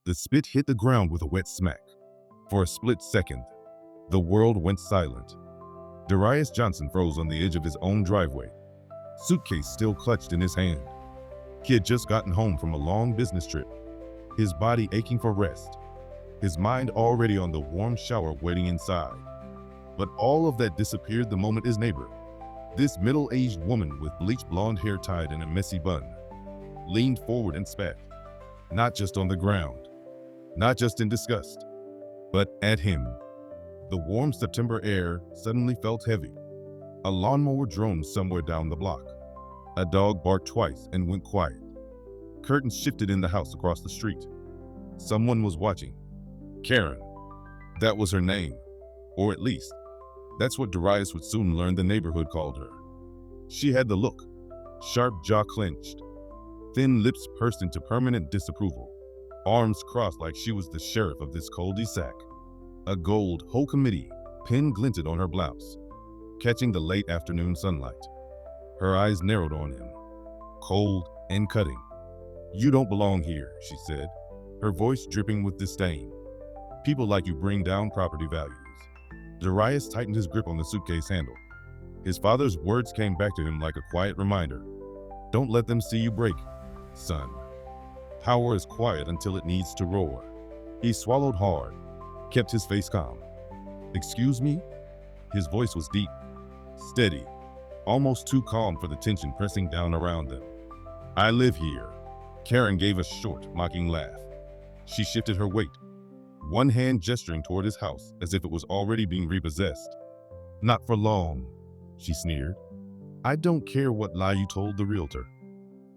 The spit hit the ground with a wet smack. For a split second, the world went silent. Darius Johnson froze on the edge of his own driveway, suitcase still clutched in his hand. He had just gotten home from a long business trip, his body aching for rest, his mind already on the warm shower waiting inside. But all of that disappeared the moment his neighbor, this middle-aged woman with bleached blonde hair tied in a messy bun, leaned forward and spat, not just on the ground, not just in disgust, but at him. The warm September air suddenly felt heavy. A lawnmower droned somewhere down the block. A dog barked twice and went quiet. Curtains shifted in the house across the street. Someone was watching. Karen. That was her name. Or at least, that's what Darius would soon learn the neighborhood called her. She had the look, sharp jaw clenched, thin lips pursed into permanent disapproval, arms crossed like she was the sheriff of this cul-de-sac. A gold whole committee pin glinted on her blouse, catching the late afternoon sunlight. Her eyes narrowed on him, cold and cutting. "You don't belong here," she said, her voice dripping with disdain. "People like you bring down property values." Darius tightened his grip on the suitcase handle. His father's words came back to him like a quiet reminder. "Don't let them see you break, son. Power is quiet until it needs to roar." He swallowed hard, kept his face calm. "Excuse me?" His voice was deep, steady, almost too calm for the tension pressing down around them. "I live here." Karen gave a short, mocking laugh. She shifted her weight, one hand gesturing toward his house as if it was already being repossessed. "Not for long," she sneered. "I don't care what lie you told the realtor.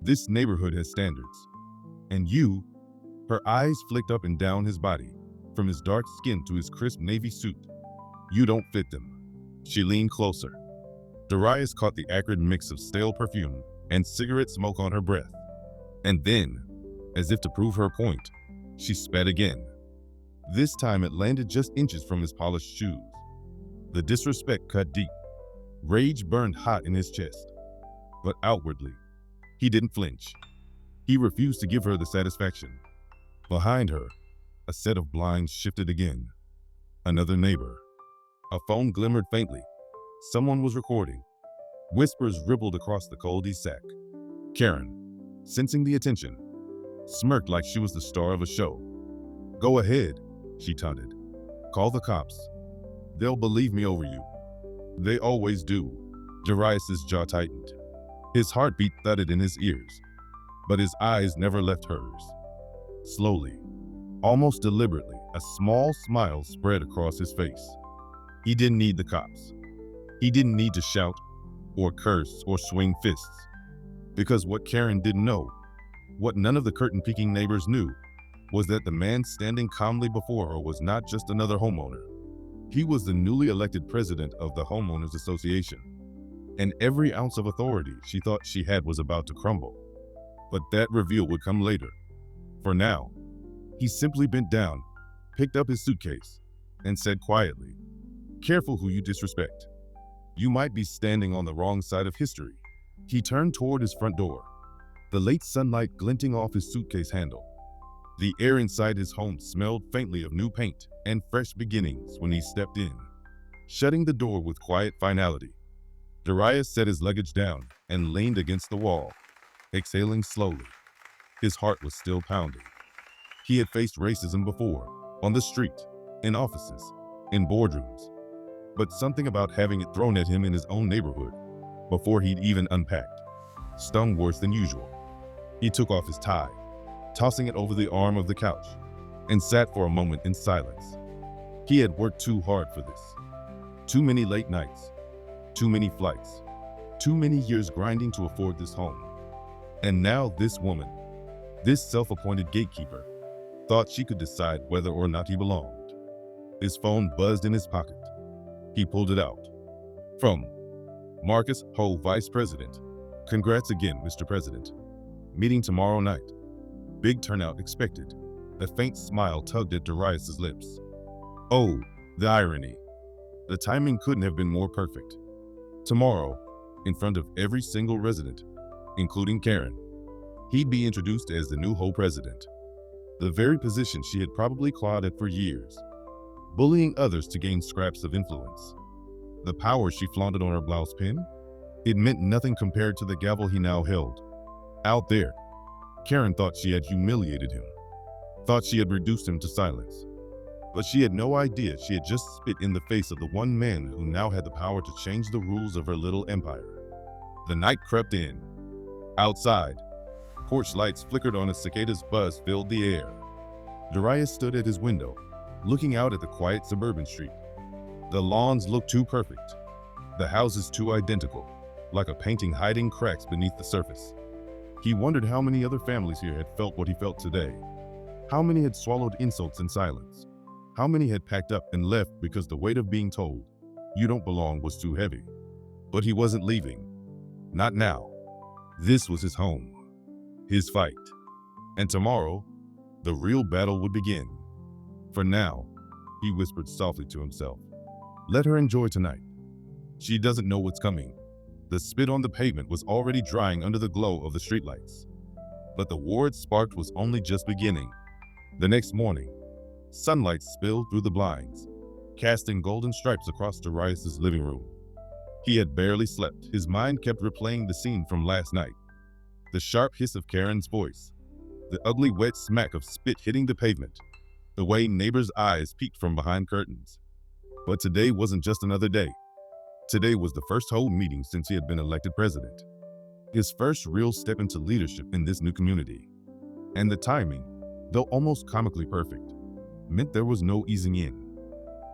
This neighborhood has standards. And you," her eyes flicked up and down his body, from his dark skin to his crisp navy suit, "you don't fit them." She leaned closer. Darius caught the acrid mix of stale perfume and cigarette smoke on her breath. And then, as if to prove her point, she spat again. This time it landed just inches from his polished shoes. The disrespect cut deep. Rage burned hot in his chest. But outwardly, he didn't flinch. He refused to give her the satisfaction. Behind her, a set of blinds shifted again. Another neighbor. A phone glimmered faintly. Someone was recording. Whispers rippled across the cul-de-sac. Karen, sensing the attention, smirked like she was the star of a show. "Go ahead," she taunted. "Call the cops. They'll believe me over you." "They always do." Darius's jaw tightened. His heartbeat thudded in his ears, but his eyes never left hers. Slowly, almost deliberately, a small smile spread across his face. He didn't need the cops. He didn't need to shout, or curse, or swing fists. Because what Karen didn't know, what none of the curtain-peeking neighbors knew, was that the man standing calmly before her was not just another homeowner. He was the newly elected president of the Homeowners Association. And every ounce of authority she thought she had was about to crumble. But that reveal would come later. For now, he simply bent down, picked up his suitcase, and said quietly, "Careful who you disrespect. You might be standing on the wrong side of history." He turned toward his front door, the late sunlight glinting off his suitcase handle. The air inside his home smelled faintly of new paint and fresh beginnings when he stepped in, shutting the door with quiet finality. Darius set his luggage down and leaned against the wall, exhaling slowly. His heart was still pounding. He had faced racism before, on the street, in offices, in boardrooms. But something about having it thrown at him in his own neighborhood, before he'd even unpacked, stung worse than usual. He took off his tie, tossing it over the arm of the couch, and sat for a moment in silence. He had worked too hard for this. Too many late nights, too many flights, too many years grinding to afford this home. And now this woman, this self-appointed gatekeeper, thought she could decide whether or not he belonged. His phone buzzed in his pocket. He pulled it out. From Marcus Ho, Vice President. "Congrats again, Mr. President. Meeting tomorrow night. Big turnout expected." A faint smile tugged at Darius's lips. Oh, the irony. The timing couldn't have been more perfect. Tomorrow, in front of every single resident, including Karen, he'd be introduced as the new Ho president. the very position she had probably clawed at for years, bullying others to gain scraps of influence. The power she flaunted on her blouse pin? It meant nothing compared to the gavel he now held. Out there, Karen thought she had humiliated him, thought she had reduced him to silence. But she had no idea she had just spit in the face of the one man who now had the power to change the rules of her little empire. The night crept in. Outside, porch lights flickered on a cicada's buzz filled the air. Darius stood at his window, looking out at the quiet suburban street. The lawns looked too perfect, the houses too identical, like a painting hiding cracks beneath the surface. He wondered how many other families here had felt what he felt today. How many had swallowed insults in silence? How many had packed up and left because the weight of being told, "You don't belong," was too heavy? But he wasn't leaving. Not now. This was his home, his fight. And tomorrow, the real battle would begin. For now, he whispered softly to himself, let her enjoy tonight. She doesn't know what's coming. The spit on the pavement was already drying under the glow of the streetlights. But the war it sparked was only just beginning. The next morning, sunlight spilled through the blinds, casting golden stripes across Darius's living room. He had barely slept. His mind kept replaying the scene from last night. The sharp hiss of Karen's voice, the ugly wet smack of spit hitting the pavement, the way neighbors' eyes peeked from behind curtains. But today wasn't just another day. Today was the first whole meeting since he had been elected president. His first real step into leadership in this new community. And the timing, though almost comically perfect, meant there was no easing in.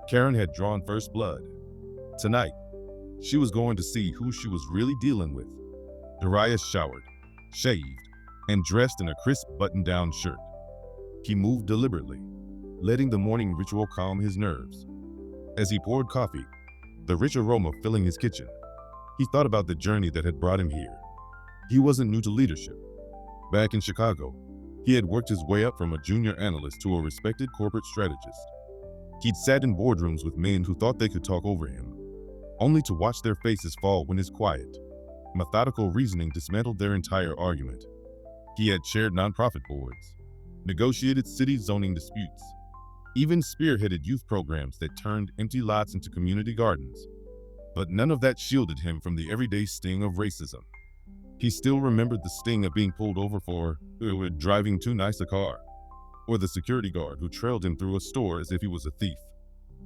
Karen had drawn first blood. Tonight, she was going to see who she was really dealing with. Darius showered, shaved, and dressed in a crisp button-down shirt. He moved deliberately, letting the morning ritual calm his nerves. As he poured coffee, the rich aroma filling his kitchen, he thought about the journey that had brought him here. He wasn't new to leadership. Back in Chicago, he had worked his way up from a junior analyst to a respected corporate strategist. He'd sat in boardrooms with men who thought they could talk over him, only to watch their faces fall when his quiet, methodical reasoning dismantled their entire argument. He had chaired nonprofit boards, negotiated city zoning disputes, even spearheaded youth programs that turned empty lots into community gardens. But none of that shielded him from the everyday sting of racism. He still remembered the sting of being pulled over for driving too nice a car, or the security guard who trailed him through a store as if he was a thief.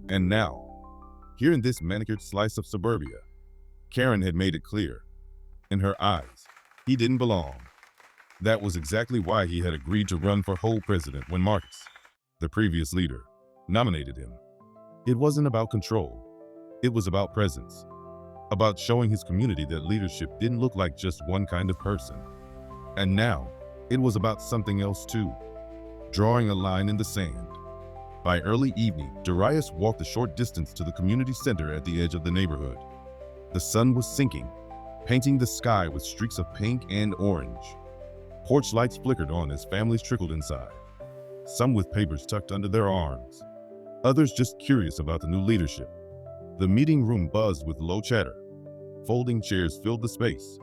And now, here in this manicured slice of suburbia, Karen had made it clear. In her eyes, he didn't belong. That was exactly why he had agreed to run for whole president when Marcus, the previous leader, nominated him. It wasn't about control. It was about presence. About showing his community that leadership didn't look like just one kind of person. And now, it was about something else too. Drawing a line in the sand. By early evening, Darius walked a short distance to the community center at the edge of the neighborhood. The sun was sinking, painting the sky with streaks of pink and orange. Porch lights flickered on as families trickled inside, some with papers tucked under their arms, others just curious about the new leadership. The meeting room buzzed with low chatter. Folding chairs filled the space,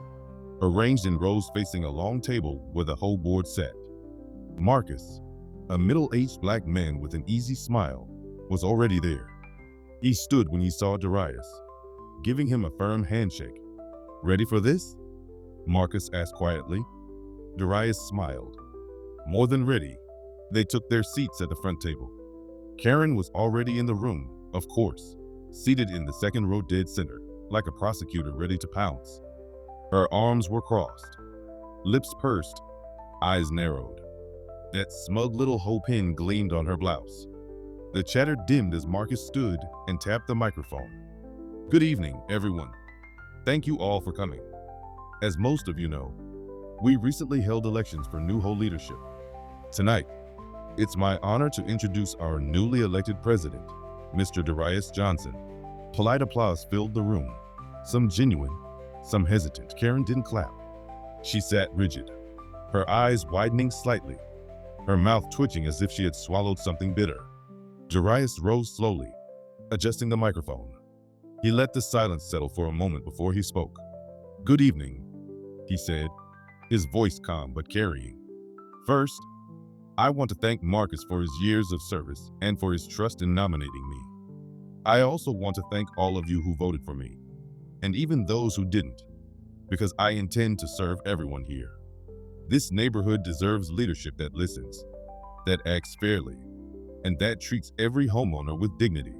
arranged in rows facing a long table where the whole board sat. Marcus, a middle-aged black man with an easy smile, was already there. He stood when he saw Darius, giving him a firm handshake. "Ready for this?" Marcus asked quietly. Darius smiled. More than ready. They took their seats at the front table. Karen was already in the room, of course, seated in the second row dead center, like a prosecutor ready to pounce. Her arms were crossed, lips pursed, eyes narrowed. That smug little hoe pin gleamed on her blouse. The chatter dimmed as Marcus stood and tapped the microphone. "Good evening, everyone. Thank you all for coming. As most of you know, we recently held elections for new Ho leadership. Tonight, it's my honor to introduce our newly elected president, Mr. Darius Johnson." Polite applause filled the room, some genuine, some hesitant. Karen didn't clap. She sat rigid, her eyes widening slightly, her mouth twitching as if she had swallowed something bitter. Darius rose slowly, adjusting the microphone. He let the silence settle for a moment before he spoke. "Good evening," he said, his voice calm but carrying. "First, I want to thank Marcus for his years of service and for his trust in nominating me. I also want to thank all of you who voted for me, and even those who didn't, because I intend to serve everyone here. This neighborhood deserves leadership that listens, that acts fairly, and that treats every homeowner with dignity.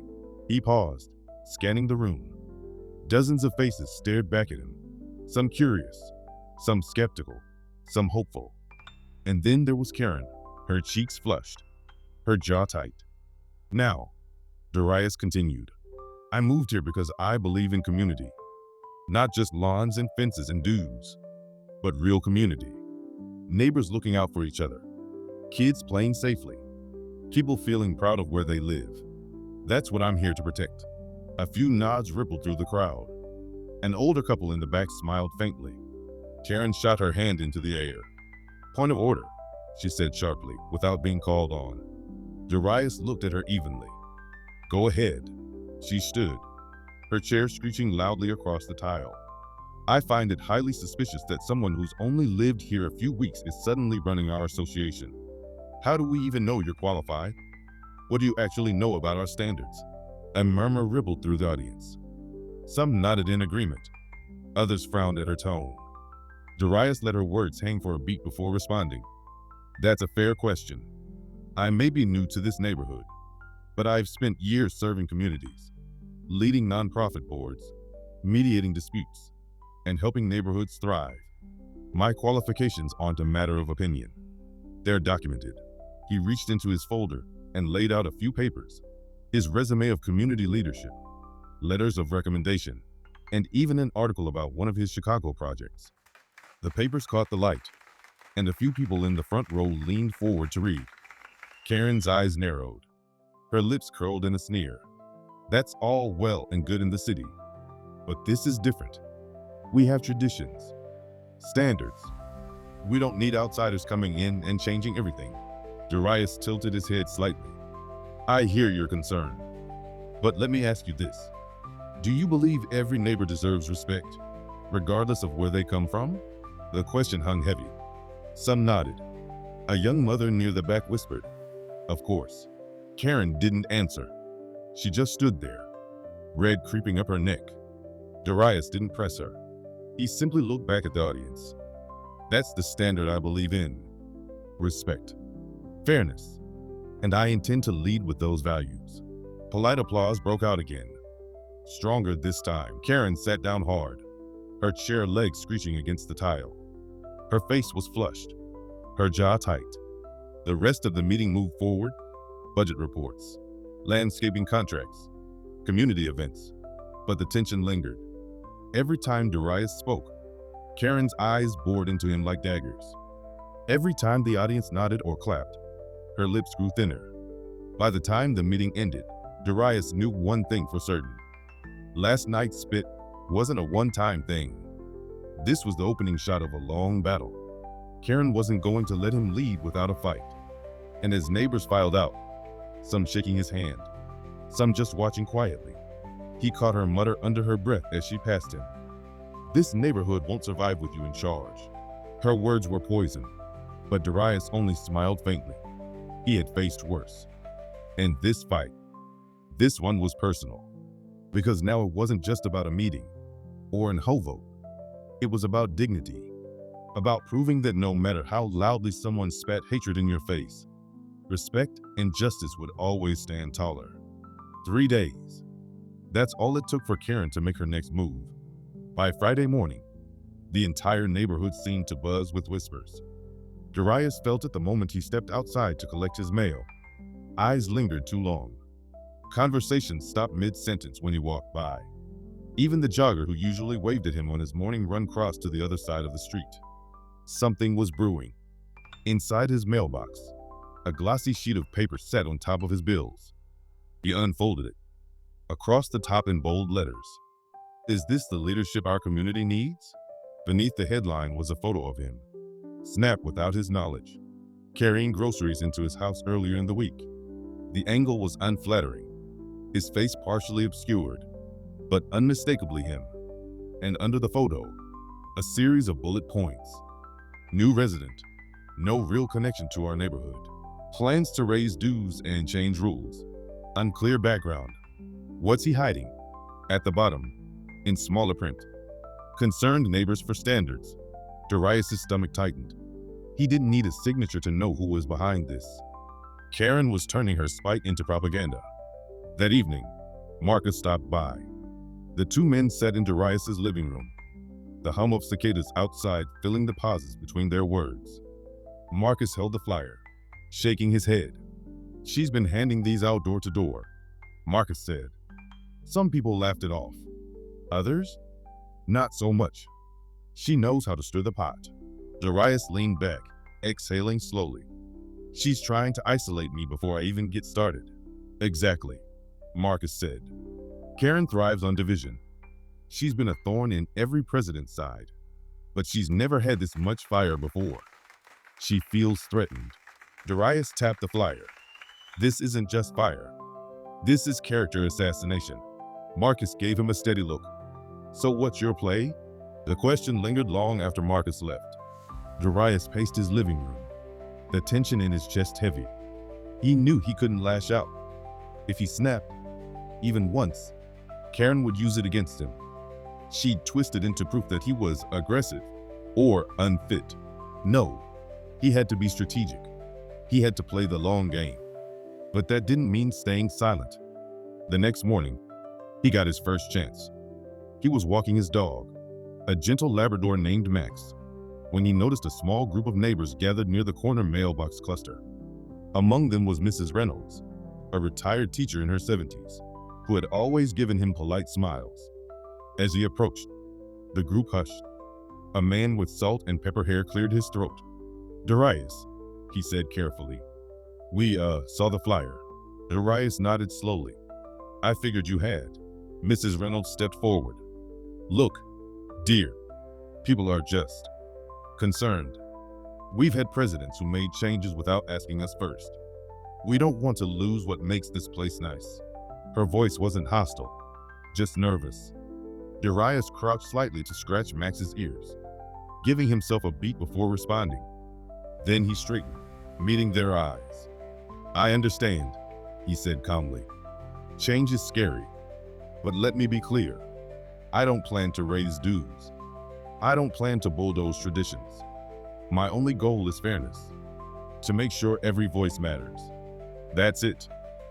He paused, scanning the room. Dozens of faces stared back at him, some curious, some skeptical, some hopeful. And then there was Karen, her cheeks flushed, her jaw tight. Now, Darius continued, I moved here because I believe in community. Not just lawns and fences and dues, but real community. Neighbors looking out for each other, kids playing safely, people feeling proud of where they live. That's what I'm here to protect. A few nods rippled through the crowd. An older couple in the back smiled faintly. Karen shot her hand into the air. Point of order, she said sharply, without being called on. Darius looked at her evenly. Go ahead. She stood, her chair screeching loudly across the tile. I find it highly suspicious that someone who's only lived here a few weeks is suddenly running our association. How do we even know you're qualified? What do you actually know about our standards? A murmur rippled through the audience. Some nodded in agreement. Others frowned at her tone. Darius let her words hang for a beat before responding. That's a fair question. I may be new to this neighborhood, but I've spent years serving communities, leading nonprofit boards, mediating disputes, and helping neighborhoods thrive. My qualifications aren't a matter of opinion. They're documented. He reached into his folder and laid out a few papers, his resume of community leadership, letters of recommendation, and even an article about one of his Chicago projects. The papers caught the light, and a few people in the front row leaned forward to read. Karen's eyes narrowed. Her lips curled in a sneer. That's all well and good in the city, but this is different. We have traditions, standards. We don't need outsiders coming in and changing everything. Darius tilted his head slightly. I hear your concern, but let me ask you this. Do you believe every neighbor deserves respect, regardless of where they come from? The question hung heavy. Some nodded. A young mother near the back whispered, of course. Karen didn't answer. She just stood there, red creeping up her neck. Darius didn't press her. He simply looked back at the audience. That's the standard I believe in. Respect. Fairness. And I intend to lead with those values. Polite applause broke out again. Stronger this time. Karen sat down hard, her chair legs screeching against the tile. Her face was flushed, her jaw tight. The rest of the meeting moved forward. Budget reports, landscaping contracts, community events. But the tension lingered. Every time Darius spoke, Karen's eyes bored into him like daggers. Every time the audience nodded or clapped, her lips grew thinner. By the time the meeting ended, Darius knew one thing for certain. Last night's spit wasn't a one-time thing. This was the opening shot of a long battle. Karen wasn't going to let him lead without a fight. And as neighbors filed out, some shaking his hand, some just watching quietly, he caught her mutter under her breath as she passed him. This neighborhood won't survive with you in charge. Her words were poison, but Darius only smiled faintly. He had faced worse. And this fight, this one was personal. Because now it wasn't just about a meeting or an hoe vote. It was about dignity, about proving that no matter how loudly someone spat hatred in your face, respect and justice would always stand taller. 3 days. That's all it took for Karen to make her next move. By Friday morning, the entire neighborhood seemed to buzz with whispers. Darius felt it the moment he stepped outside to collect his mail. Eyes lingered too long. Conversations stopped mid-sentence when he walked by. Even the jogger who usually waved at him on his morning run crossed to the other side of the street. Something was brewing. Inside his mailbox, a glossy sheet of paper sat on top of his bills. He unfolded it. Across the top in bold letters, "Is this the leadership our community needs?" Beneath the headline was a photo of him, snapped without his knowledge, carrying groceries into his house earlier in the week. The angle was unflattering, his face partially obscured, but unmistakably him. And under the photo, a series of bullet points. New resident, no real connection to our neighborhood. Plans to raise dues and change rules. Unclear background. What's he hiding? At the bottom, in smaller print. Concerned neighbors for standards. Darius' stomach tightened. He didn't need a signature to know who was behind this. Karen was turning her spite into propaganda. That evening, Marcus stopped by. The two men sat in Darius' living room, the hum of cicadas outside filling the pauses between their words. Marcus held the flyer, shaking his head. "She's been handing these out door to door," Marcus said. Some people laughed it off. Others? Not so much. "She knows how to stir the pot." Darius leaned back, exhaling slowly. "She's trying to isolate me before I even get started." "Exactly," Marcus said. "Karen thrives on division. She's been a thorn in every president's side, but she's never had this much fire before. She feels threatened." Darius tapped the flyer. "This isn't just fire. This is character assassination." Marcus gave him a steady look. "So what's your play?" The question lingered long after Marcus left. Darius paced his living room, the tension in his chest heavy. He knew he couldn't lash out. If he snapped, even once, Karen would use it against him. She'd twist it into proof that he was aggressive or unfit. No, he had to be strategic. He had to play the long game. But that didn't mean staying silent. The next morning, he got his first chance. He was walking his dog, a gentle Labrador named Max, when he noticed a small group of neighbors gathered near the corner mailbox cluster. Among them was Mrs. Reynolds, a retired teacher in her 70s, who had always given him polite smiles. As he approached, the group hushed. A man with salt and pepper hair cleared his throat. "Darius," he said carefully. "We, saw the flyer." Darius nodded slowly. "I figured you had." Mrs. Reynolds stepped forward. "Look, dear, people are just concerned. We've had presidents who made changes without asking us first. We don't want to lose what makes this place nice." Her voice wasn't hostile, just nervous. Darius crouched slightly to scratch Max's ears, giving himself a beat before responding. Then he straightened, meeting their eyes. "I understand," he said calmly. "Change is scary, but let me be clear. I don't plan to raise dues. I don't plan to bulldoze traditions. My only goal is fairness, to make sure every voice matters." That's it.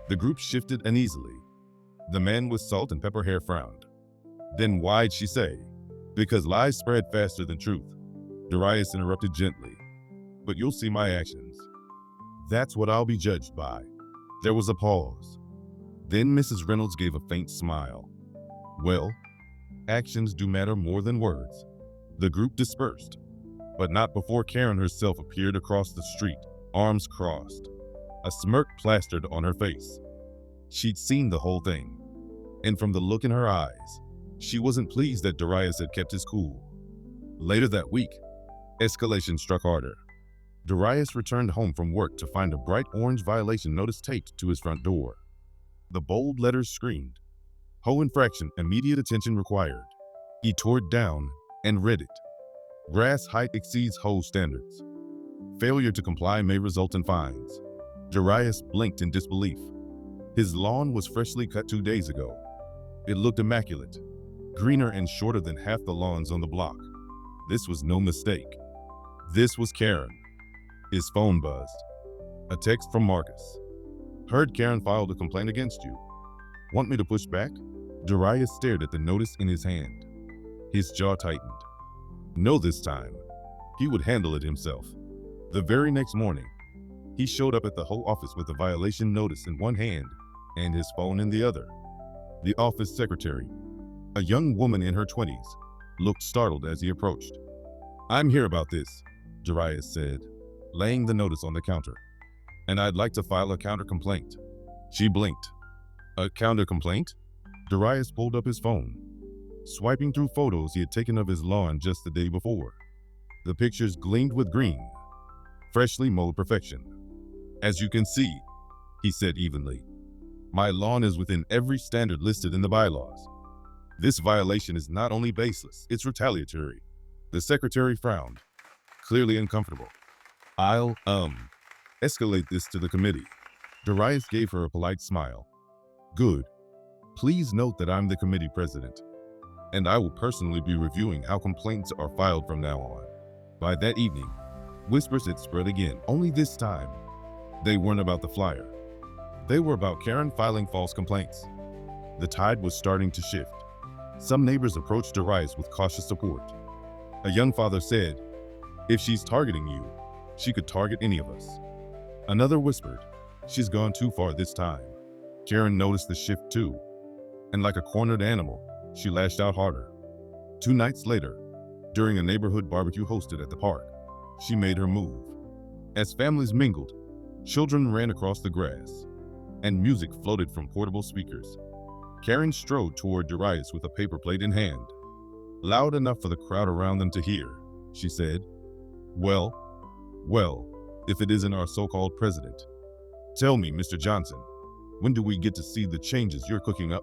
The group shifted uneasily. The man with salt and pepper hair frowned. "Then why'd she say?" "Because lies spread faster than truth," Darius interrupted gently. "But you'll see my actions. That's what I'll be judged by." There was a pause. Then Mrs. Reynolds gave a faint smile. "Well, actions do matter more than words." The group dispersed, but not before Karen herself appeared across the street, arms crossed, a smirk plastered on her face. She'd seen the whole thing, and from the look in her eyes, she wasn't pleased that Darius had kept his cool. Later that week, escalation struck harder. Darius returned home from work to find a bright orange violation notice taped to his front door. The bold letters screamed, "Hoe infraction, immediate attention required." He tore it down and read it. "Grass height exceeds hoe standards. Failure to comply may result in fines." Darius blinked in disbelief. His lawn was freshly cut 2 days ago. It looked immaculate, greener and shorter than half the lawns on the block. This was no mistake. This was Karen. His phone buzzed. A text from Marcus. "Heard Karen filed a complaint against you. Want me to push back?" Darius stared at the notice in his hand. His jaw tightened. No, this time, he would handle it himself. The very next morning, he showed up at the Hoe office with a violation notice in one hand and his phone in the other. The office secretary, a young woman in her 20s, looked startled as he approached. "I'm here about this," Darius said, laying the notice on the counter. "And I'd like to file a counter complaint." She blinked. "A counter complaint?" Darius pulled up his phone, swiping through photos he had taken of his lawn just the day before. The pictures gleamed with green, freshly mowed perfection. "As you can see," he said evenly, "my lawn is within every standard listed in the bylaws. This violation is not only baseless, it's retaliatory." The secretary frowned, clearly uncomfortable. Escalate this to the committee. Darius gave her a polite smile. Good. Please note that I'm the committee president, and I will personally be reviewing how complaints are filed from now on. By that evening, whispers had spread again, only this time, they weren't about the flyer. They were about Karen filing false complaints. The tide was starting to shift. Some neighbors approached Darius with cautious support. A young father said, "If she's targeting you, she could target any of us." Another whispered, "She's gone too far this time." Karen noticed the shift too, and like a cornered animal, she lashed out harder. 2 nights later, during a neighborhood barbecue hosted at the park, she made her move. As families mingled, children ran across the grass, and music floated from portable speakers. Karen strode toward Darius with a paper plate in hand. Loud enough for the crowd around them to hear, she said, Well, if it isn't our so-called president. Tell me, Mr. Johnson, when do we get to see the changes you're cooking up?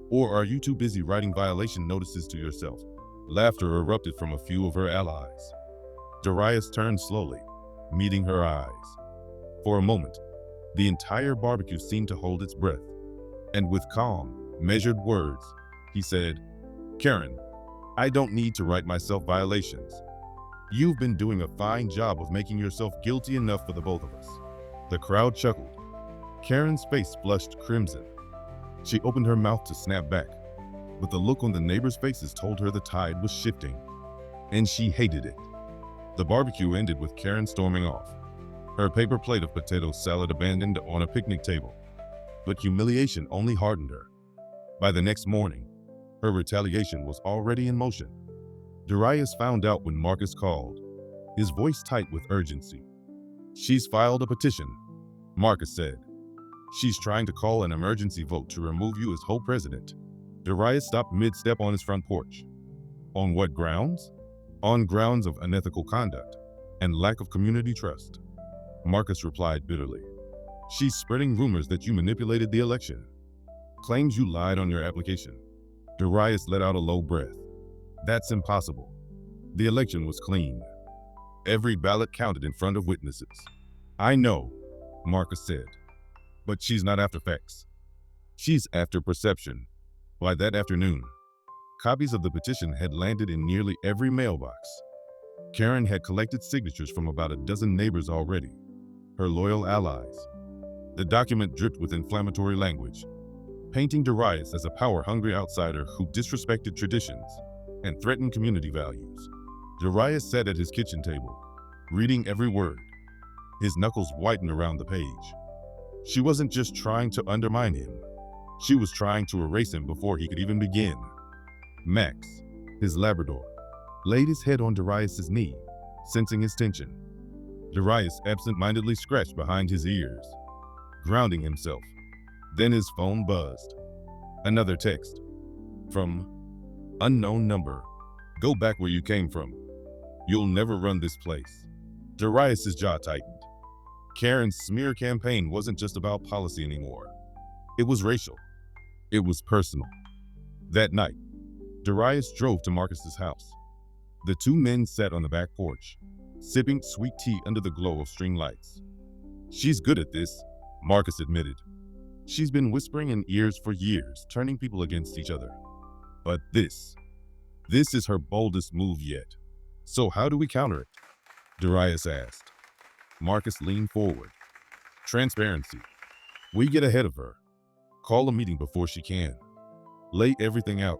Or are you too busy writing violation notices to yourself?" Laughter erupted from a few of her allies. Darius turned slowly, meeting her eyes. For a moment, the entire barbecue seemed to hold its breath, and with calm, measured words, he said, "Karen, I don't need to write myself violations. You've been doing a fine job of making yourself guilty enough for the both of us." The crowd chuckled. Karen's face flushed crimson. She opened her mouth to snap back, but the look on the neighbors' faces told her the tide was shifting, and she hated it. The barbecue ended with Karen storming off, her paper plate of potato salad abandoned on a picnic table. But humiliation only hardened her. By the next morning, her retaliation was already in motion. Darius found out when Marcus called, his voice tight with urgency. "She's filed a petition," Marcus said. "She's trying to call an emergency vote to remove you as whole president." Darius stopped mid-step on his front porch. On what grounds? On grounds of unethical conduct and lack of community trust. Marcus replied bitterly. "She's spreading rumors that you manipulated the election. Claims you lied on your application." Darius let out a low breath. "That's impossible. The election was clean. Every ballot counted in front of witnesses." "I know," Marcus said, "but she's not after facts. She's after perception." By that afternoon, copies of the petition had landed in nearly every mailbox. Karen had collected signatures from about a dozen neighbors already, her loyal allies. The document dripped with inflammatory language, painting Darius as a power-hungry outsider who disrespected traditions and threatened community values. Darius sat at his kitchen table, reading every word, his knuckles whitened around the page. She wasn't just trying to undermine him. She was trying to erase him before he could even begin. Max, his Labrador, laid his head on Darius's knee, sensing his tension. Darius absent-mindedly scratched behind his ears, grounding himself. Then his phone buzzed. Another text. From unknown number. "Go back where you came from. You'll never run this place." Darius's jaw tightened. Karen's smear campaign wasn't just about policy anymore. It was racial. It was personal. That night, Darius drove to Marcus's house. The two men sat on the back porch, sipping sweet tea under the glow of string lights. "She's good at this," Marcus admitted. "She's been whispering in ears for years, turning people against each other. But this is her boldest move yet. So how do we counter it?" Darius asked. Marcus leaned forward. "Transparency. We get ahead of her. Call a meeting before she can. Lay everything out.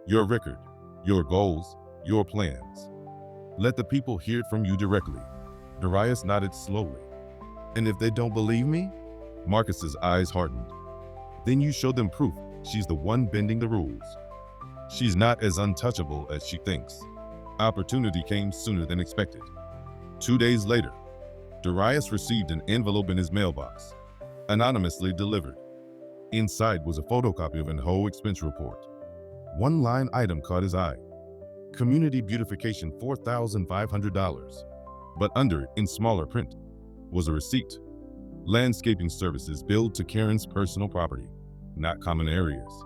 Your record, your goals, your plans. Let the people hear it from you directly." Darius nodded slowly. "And if they don't believe me?" Marcus's eyes hardened. "Then you show them proof she's the one bending the rules. She's not as untouchable as she thinks." Opportunity came sooner than expected. 2 days later, Darius received an envelope in his mailbox, anonymously delivered. Inside was a photocopy of an whole expense report. One line item caught his eye. Community beautification, $4,500. But under it, in smaller print, was a receipt. Landscaping services billed to Karen's personal property, not common areas.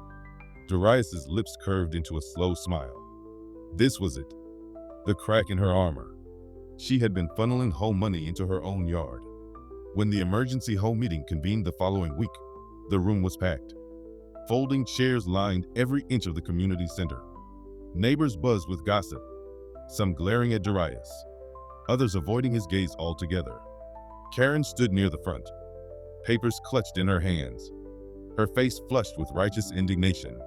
Darius's lips curved into a slow smile. This was it. The crack in her armor. She had been funneling home money into her own yard. When the emergency home meeting convened the following week, the room was packed. Folding chairs lined every inch of the community center. Neighbors buzzed with gossip, some glaring at Darius, others avoiding his gaze altogether. Karen stood near the front, papers clutched in her hands, her face flushed with righteous indignation.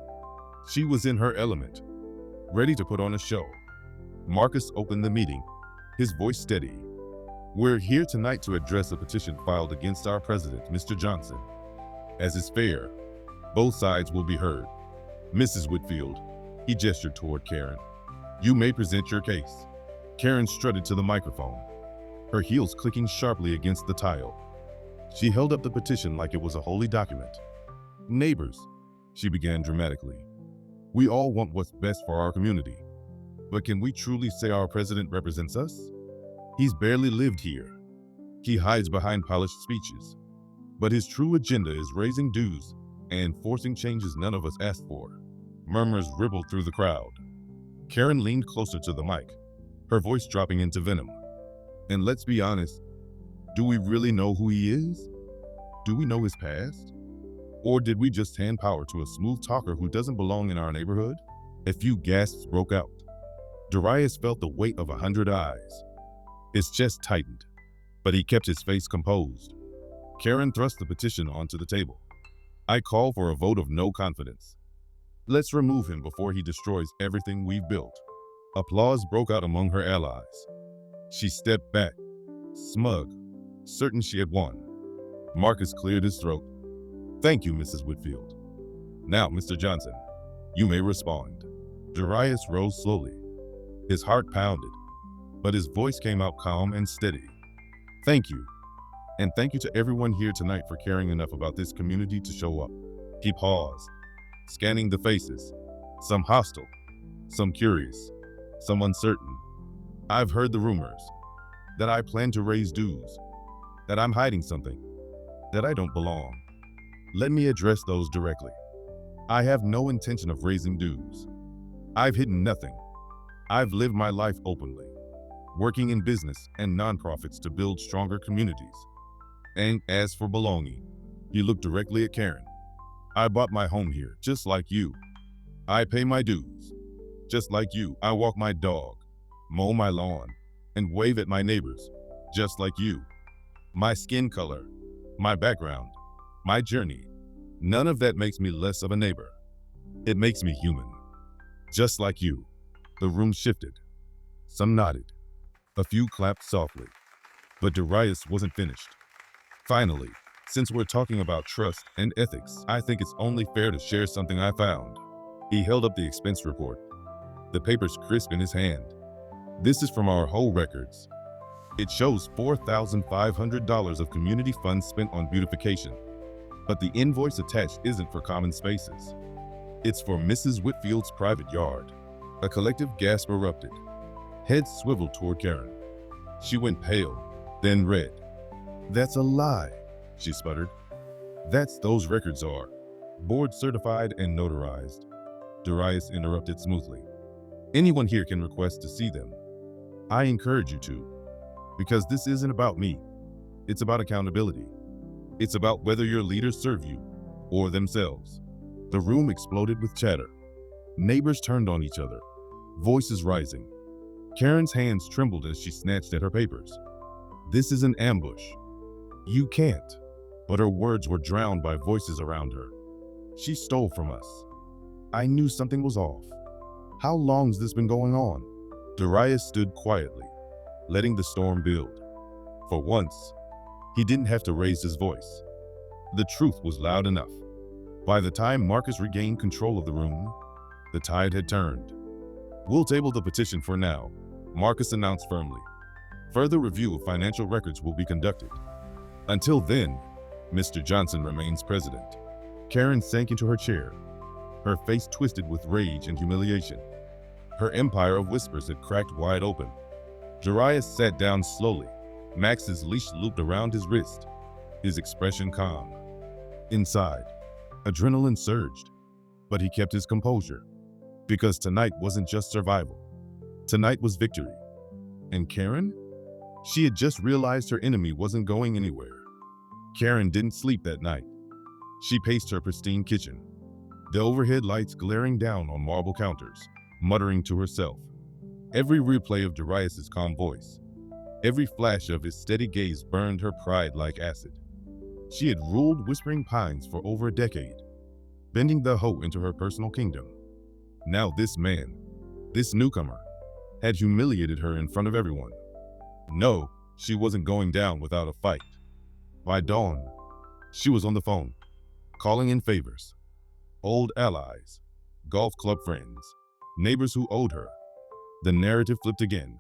She was in her element, ready to put on a show. Marcus opened the meeting, his voice steady. "We're here tonight to address a petition filed against our president, Mr. Johnson. As is fair, both sides will be heard. Mrs. Whitfield," he gestured toward Karen, "you may present your case." Karen strutted to the microphone, her heels clicking sharply against the tile. She held up the petition like it was a holy document. "Neighbors," she began dramatically, "we all want what's best for our community. But can we truly say our president represents us? He's barely lived here. He hides behind polished speeches. But his true agenda is raising dues and forcing changes none of us asked for." Murmurs rippled through the crowd. Karen leaned closer to the mic, her voice dropping into venom. "And let's be honest, do we really know who he is? Do we know his past? Or did we just hand power to a smooth talker who doesn't belong in our neighborhood?" A few gasps broke out. Darius felt the weight of 100 eyes. His chest tightened, but he kept his face composed. Karen thrust the petition onto the table. "I call for a vote of no confidence. Let's remove him before he destroys everything we've built." Applause broke out among her allies. She stepped back, smug, certain she had won. Marcus cleared his throat. "Thank you, Mrs. Whitfield. Now, Mr. Johnson, you may respond." Darius rose slowly. His heart pounded, but his voice came out calm and steady. "Thank you. And thank you to everyone here tonight for caring enough about this community to show up." He paused, scanning the faces, some hostile, some curious, some uncertain. "I've heard the rumors that I plan to raise dues, that I'm hiding something, that I don't belong. Let me address those directly. I have no intention of raising dues. I've hidden nothing. I've lived my life openly, working in business and nonprofits to build stronger communities. And as for belonging," he looked directly at Karen, "I bought my home here, just like you. I pay my dues, just like you. I walk my dog, mow my lawn, and wave at my neighbors, just like you. My skin color, my background, my journey, none of that makes me less of a neighbor. It makes me human, just like you." The room shifted. Some nodded. A few clapped softly. But Darius wasn't finished. "Finally, since we're talking about trust and ethics, I think it's only fair to share something I found." He held up the expense report, the papers crisp in his hand. "This is from our whole records. It shows $4,500 of community funds spent on beautification. But the invoice attached isn't for common spaces. It's for Mrs. Whitfield's private yard." A collective gasp erupted. Heads swiveled toward Karen. She went pale, then red. "That's a lie," she sputtered. Those records are board certified and notarized." Darius interrupted smoothly. "Anyone here can request to see them. I encourage you to, because this isn't about me. It's about accountability. It's about whether your leaders serve you or themselves." The room exploded with chatter. Neighbors turned on each other, voices rising. Karen's hands trembled as she snatched at her papers. "This is an ambush. You can't." But her words were drowned by voices around her. "She stole from us. I knew something was off. How long's this been going on?" Darius stood quietly, letting the storm build. For once, he didn't have to raise his voice. The truth was loud enough. By the time Marcus regained control of the room, the tide had turned. "We'll table the petition for now," Marcus announced firmly. "Further review of financial records will be conducted. Until then, Mr. Johnson remains president." Karen sank into her chair, her face twisted with rage and humiliation. Her empire of whispers had cracked wide open. Darius sat down slowly, Max's leash looped around his wrist, his expression calm. Inside, adrenaline surged, but he kept his composure, because tonight wasn't just survival. Tonight was victory. And Karen? She had just realized her enemy wasn't going anywhere. Karen didn't sleep that night. She paced her pristine kitchen, the overhead lights glaring down on marble counters, muttering to herself. Every replay of Darius's calm voice, every flash of his steady gaze burned her pride like acid. She had ruled Whispering Pines for over a decade, bending the hoe into her personal kingdom. Now this man, this newcomer, had humiliated her in front of everyone. No, she wasn't going down without a fight. By dawn, she was on the phone, calling in favors. Old allies, golf club friends, neighbors who owed her. The narrative flipped again.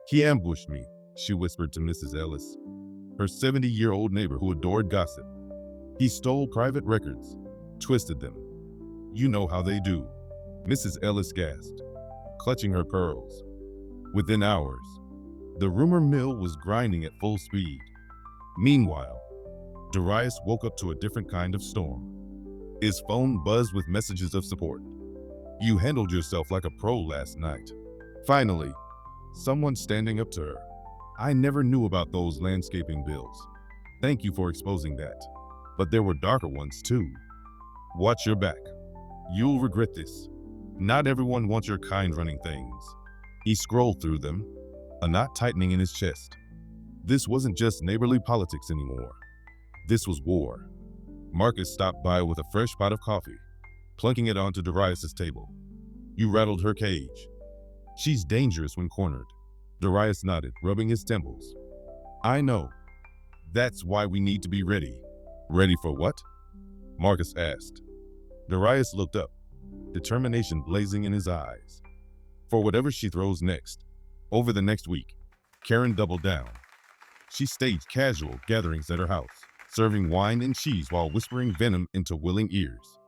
He ambushed me, she whispered to Mrs. Ellis, her 70-year-old neighbor who adored gossip. He stole private records, twisted them. You know how they do. Mrs. Ellis gasped, clutching her pearls. Within hours, the rumor mill was grinding at full speed. Meanwhile, Darius woke up to a different kind of storm. His phone buzzed with messages of support. You handled yourself like a pro last night. Finally, someone standing up to her. I never knew about those landscaping bills. Thank you for exposing that. But there were darker ones too. Watch your back. You'll regret this. Not everyone wants your kind running things. He scrolled through them, a knot tightening in his chest. This wasn't just neighborly politics anymore. This was war. Marcus stopped by with a fresh pot of coffee, plunking it onto Darius's table. You rattled her cage. She's dangerous when cornered. Darius nodded, rubbing his temples. I know. That's why we need to be ready. Ready for what? Marcus asked. Darius looked up, determination blazing in his eyes. For whatever she throws next. Over the next week, Karen doubled down. She staged casual gatherings at her house, serving wine and cheese while whispering venom into willing ears.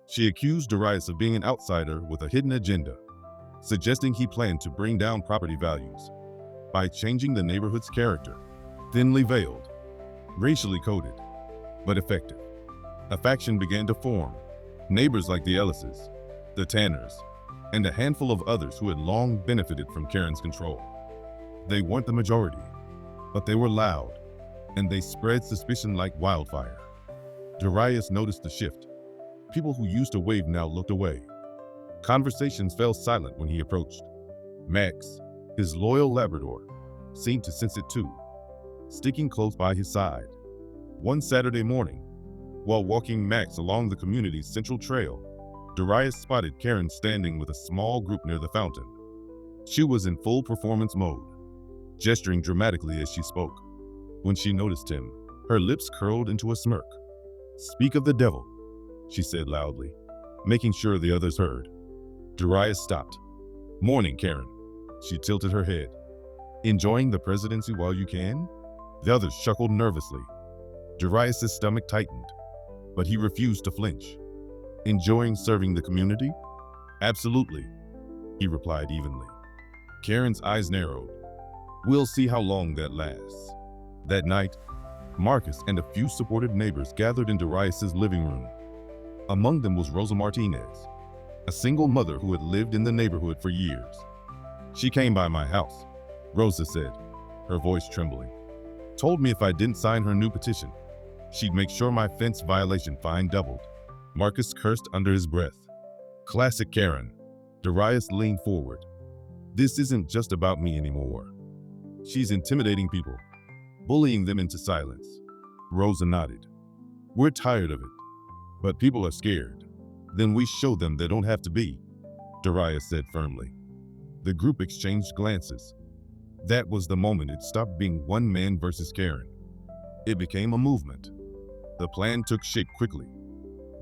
She accused Darius of being an outsider with a hidden agenda, suggesting he planned to bring down property values by changing the neighborhood's character. Thinly veiled, racially coded, but effective. A faction began to form. Neighbors like the Ellises, the Tanners, and a handful of others who had long benefited from Karen's control. They weren't the majority, but they were loud, and they spread suspicion like wildfire. Darius noticed the shift. People who used to wave now looked away. Conversations fell silent when he approached. Max, his loyal Labrador, seemed to sense it too, sticking close by his side. One Saturday morning, while walking Max along the community's central trail, Darius spotted Karen standing with a small group near the fountain. She was in full performance mode, gesturing dramatically as she spoke. When she noticed him, her lips curled into a smirk. Speak of the devil, she said loudly, making sure the others heard. Darius stopped. Morning, Karen. She tilted her head. Enjoying the presidency while you can? The others chuckled nervously. Darius's stomach tightened, but he refused to flinch. Enjoying serving the community? Absolutely, he replied evenly. Karen's eyes narrowed. We'll see how long that lasts. That night, Marcus and a few supportive neighbors gathered in Darius's living room. Among them was Rosa Martinez, a single mother who had lived in the neighborhood for years. She came by my house, Rosa said, her voice trembling. Told me if I didn't sign her new petition, she'd make sure my fence violation fine doubled. Marcus cursed under his breath. Classic Karen. Darius leaned forward. This isn't just about me anymore. She's intimidating people, bullying them into silence. Rosa nodded. We're tired of it, but people are scared. Then we show them they don't have to be, Darius said firmly. The group exchanged glances. That was the moment it stopped being one man versus Karen. It became a movement. The plan took shape quickly.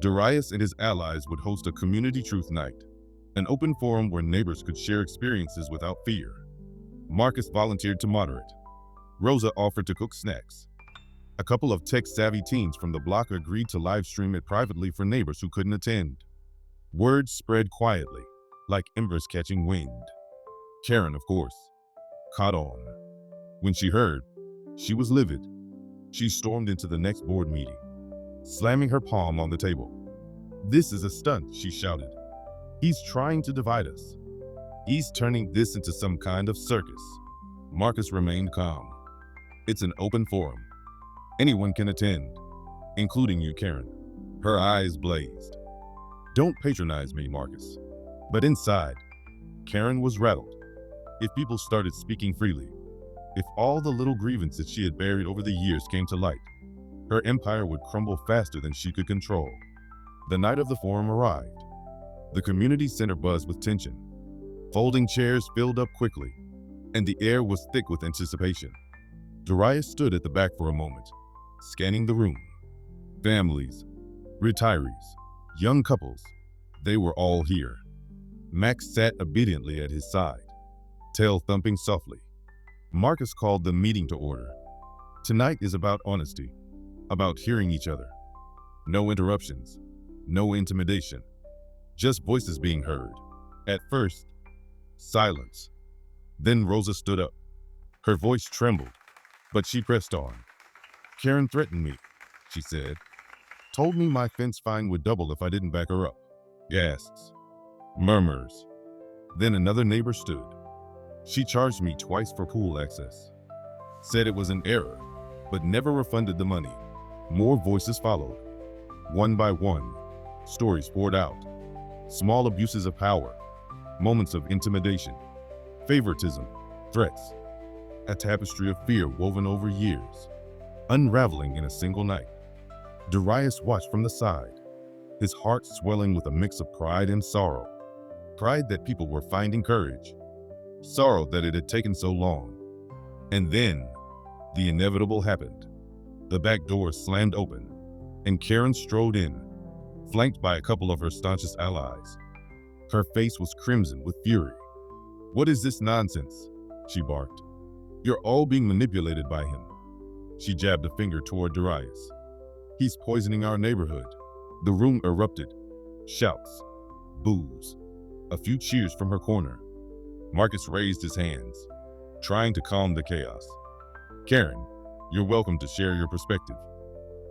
Darius and his allies would host a community truth night, an open forum where neighbors could share experiences without fear. Marcus volunteered to moderate. Rosa offered to cook snacks. A couple of tech-savvy teens from the block agreed to live stream it privately for neighbors who couldn't attend. Words spread quietly, like embers catching wind. Karen, of course, caught on. When she heard, she was livid. She stormed into the next board meeting, slamming her palm on the table. This is a stunt, she shouted. He's trying to divide us. He's turning this into some kind of circus. Marcus remained calm. It's an open forum. Anyone can attend, including you, Karen. Her eyes blazed. Don't patronize me, Marcus. But inside, Karen was rattled. If people started speaking freely, if all the little grievances she had buried over the years came to light, her empire would crumble faster than she could control. The night of the forum arrived. The community center buzzed with tension. Folding chairs filled up quickly, and the air was thick with anticipation. Darius stood at the back for a moment, scanning the room. Families, retirees, young couples, they were all here. Max sat obediently at his side, tail thumping softly. Marcus called the meeting to order. Tonight is about honesty, about hearing each other. No interruptions, no intimidation, just voices being heard. At first, silence. Then Rosa stood up. Her voice trembled, but she pressed on. Karen threatened me, she said. Told me my fence fine would double if I didn't back her up. Gasps. Murmurs. Then another neighbor stood. She charged me twice for pool access. Said it was an error, but never refunded the money. More voices followed. One by one, stories poured out. Small abuses of power, moments of intimidation, favoritism, threats. A tapestry of fear woven over years, unraveling in a single night. Darius watched from the side, his heart swelling with a mix of pride and sorrow. Pride that people were finding courage, sorrow that it had taken so long. And then, the inevitable happened. The back door slammed open, and Karen strode in, flanked by a couple of her staunchest allies. Her face was crimson with fury. What is this nonsense? She barked. You're all being manipulated by him. She jabbed a finger toward Darius. He's poisoning our neighborhood. The room erupted. Shouts, boos, a few cheers from her corner. Marcus raised his hands, trying to calm the chaos. Karen, you're welcome to share your perspective,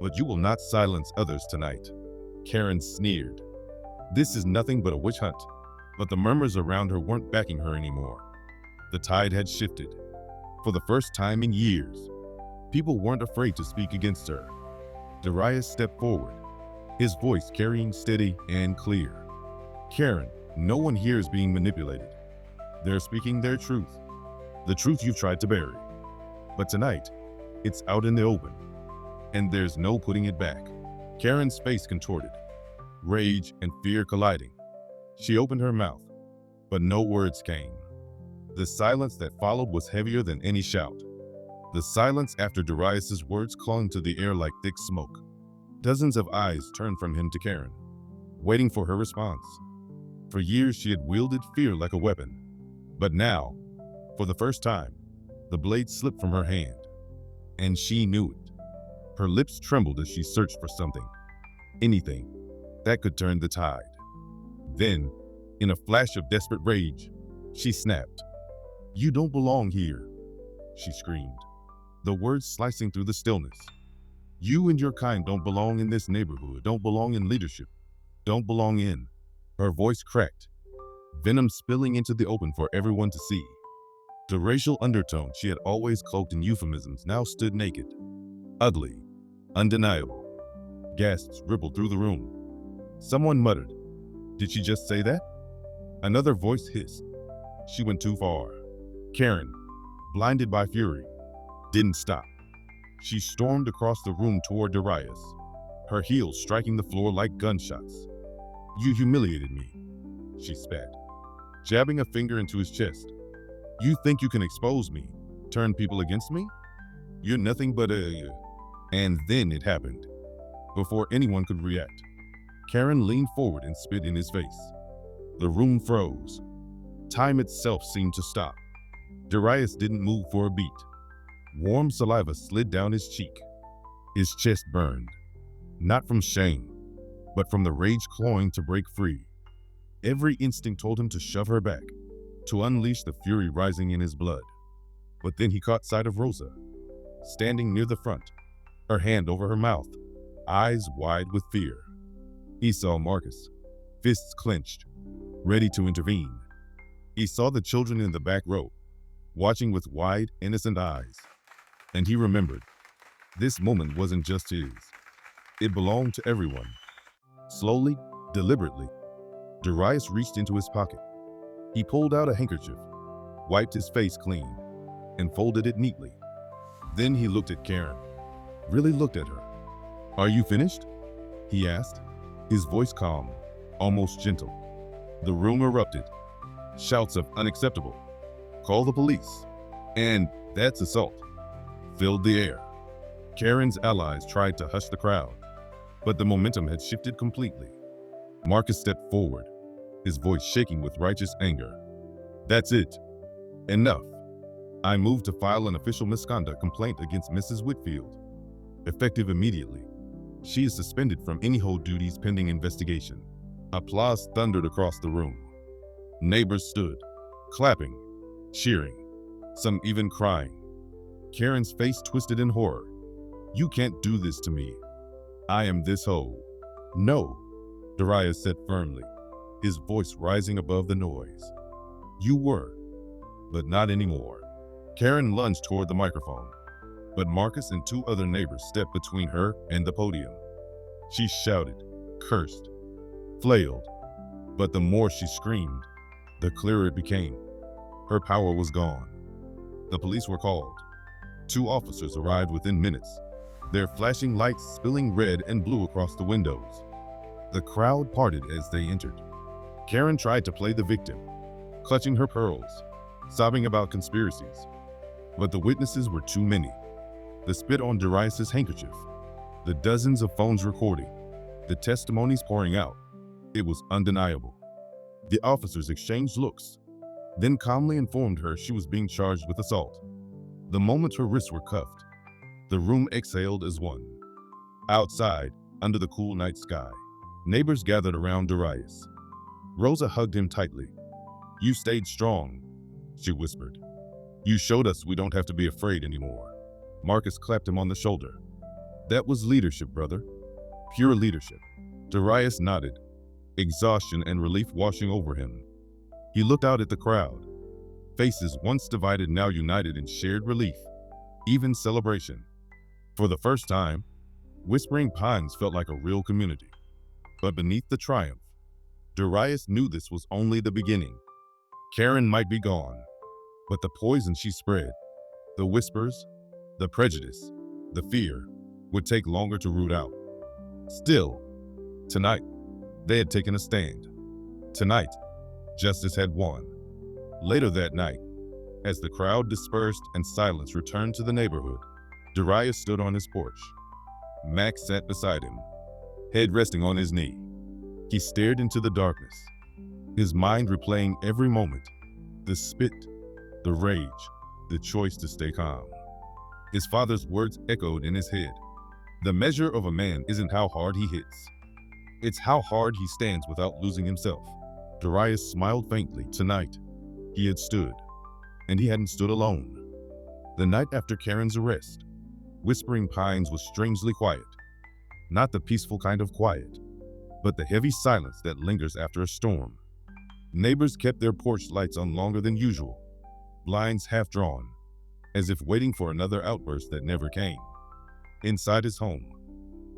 but you will not silence others tonight. Karen sneered. This is nothing but a witch hunt. But the murmurs around her weren't backing her anymore. The tide had shifted. For the first time in years, people weren't afraid to speak against her. Darius stepped forward, his voice carrying steady and clear. Karen, no one here is being manipulated. They're speaking their truth, the truth you've tried to bury. But tonight, it's out in the open, and there's no putting it back. Karen's face contorted, rage and fear colliding. She opened her mouth, but no words came. The silence that followed was heavier than any shout. The silence after Darius's words clung to the air like thick smoke. Dozens of eyes turned from him to Karen, waiting for her response. For years she had wielded fear like a weapon. But now, for the first time, the blade slipped from her hand. And she knew it. Her lips trembled as she searched for something, anything, that could turn the tide. Then, in a flash of desperate rage, she snapped. You don't belong here, she screamed, the words slicing through the stillness. You and your kind don't belong in this neighborhood, don't belong in leadership, don't belong in. Her voice cracked, venom spilling into the open for everyone to see. The racial undertone she had always cloaked in euphemisms now stood naked, ugly, undeniable. Gasps rippled through the room. Someone muttered, Did she just say that? Another voice hissed. She went too far. Karen, blinded by fury, didn't stop. She stormed across the room toward Darius, her heels striking the floor like gunshots. You humiliated me, she spat, jabbing a finger into his chest. You think you can expose me, turn people against me? You're nothing but a... And then it happened. Before anyone could react, Karen leaned forward and spit in his face. The room froze. Time itself seemed to stop. Darius didn't move for a beat. Warm saliva slid down his cheek. His chest burned, not from shame, but from the rage clawing to break free. Every instinct told him to shove her back, to unleash the fury rising in his blood. But then he caught sight of Rosa, standing near the front, her hand over her mouth, eyes wide with fear. He saw Marcus, fists clenched, ready to intervene. He saw the children in the back row, watching with wide, innocent eyes. And he remembered. This moment wasn't just his. It belonged to everyone. Slowly, deliberately, Darius reached into his pocket. He pulled out a handkerchief, wiped his face clean, and folded it neatly. Then he looked at Karen, really looked at her. "Are you finished?" he asked, his voice calm, almost gentle. The room erupted. Shouts of "unacceptable," "call the police," and "that's assault" filled the air. Karen's allies tried to hush the crowd, but the momentum had shifted completely. Marcus stepped forward, his voice shaking with righteous anger. "That's it. Enough. I move to file an official misconduct complaint against Mrs. Whitfield, effective immediately. She is suspended from any hold duties pending investigation." Applause thundered across the room. Neighbors stood, clapping, cheering, some even crying. Karen's face twisted in horror. "You can't do this to me. I am this hoe." "No," Darius said firmly, his voice rising above the noise. "You were, but not anymore." Karen lunged toward the microphone, but Marcus and two other neighbors stepped between her and the podium. She shouted, cursed, flailed, but the more she screamed, the clearer it became. Her power was gone. The police were called. 2 officers arrived within minutes, their flashing lights spilling red and blue across the windows. The crowd parted as they entered. Karen tried to play the victim, clutching her pearls, sobbing about conspiracies. But the witnesses were too many. The spit on Darius's handkerchief, the dozens of phones recording, the testimonies pouring out. It was undeniable. The officers exchanged looks, then calmly informed her she was being charged with assault. The moment her wrists were cuffed, the room exhaled as one. Outside, under the cool night sky, neighbors gathered around Darius. Rosa hugged him tightly. "You stayed strong," she whispered. "You showed us we don't have to be afraid anymore." Marcus clapped him on the shoulder. "That was leadership, brother. Pure leadership." Darius nodded, exhaustion and relief washing over him. He looked out at the crowd. Faces once divided now united in shared relief, even celebration. For the first time, Whispering Pines felt like a real community. But beneath the triumph, Darius knew this was only the beginning. Karen might be gone, but the poison she spread, the whispers, the prejudice, the fear, would take longer to root out. Still, tonight, they had taken a stand. Tonight, justice had won. Later that night, as the crowd dispersed and silence returned to the neighborhood, Darius stood on his porch. Max sat beside him, head resting on his knee. He stared into the darkness, his mind replaying every moment, the spit, the rage, the choice to stay calm. His father's words echoed in his head. "The measure of a man isn't how hard he hits. It's how hard he stands without losing himself." Darius smiled faintly. Tonight, he had stood, and he hadn't stood alone. The night after Karen's arrest, Whispering Pines was strangely quiet. Not the peaceful kind of quiet, but the heavy silence that lingers after a storm. Neighbors kept their porch lights on longer than usual, blinds half drawn, as if waiting for another outburst that never came. Inside his home,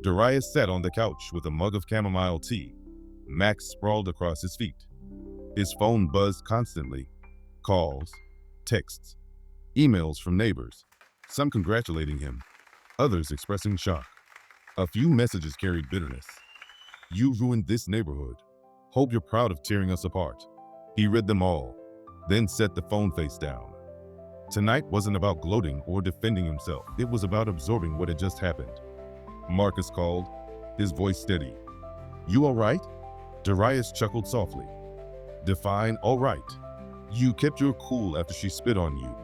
Darius sat on the couch with a mug of chamomile tea. Max sprawled across his feet. His phone buzzed constantly. Calls, texts, emails from neighbors, some congratulating him, others expressing shock. A few messages carried bitterness. "You ruined this neighborhood. Hope you're proud of tearing us apart." He read them all, then set the phone face down. Tonight wasn't about gloating or defending himself. It was about absorbing what had just happened. Marcus called, his voice steady. "You all right?" Darius chuckled softly. "Define all right. You kept your cool after she spit on you.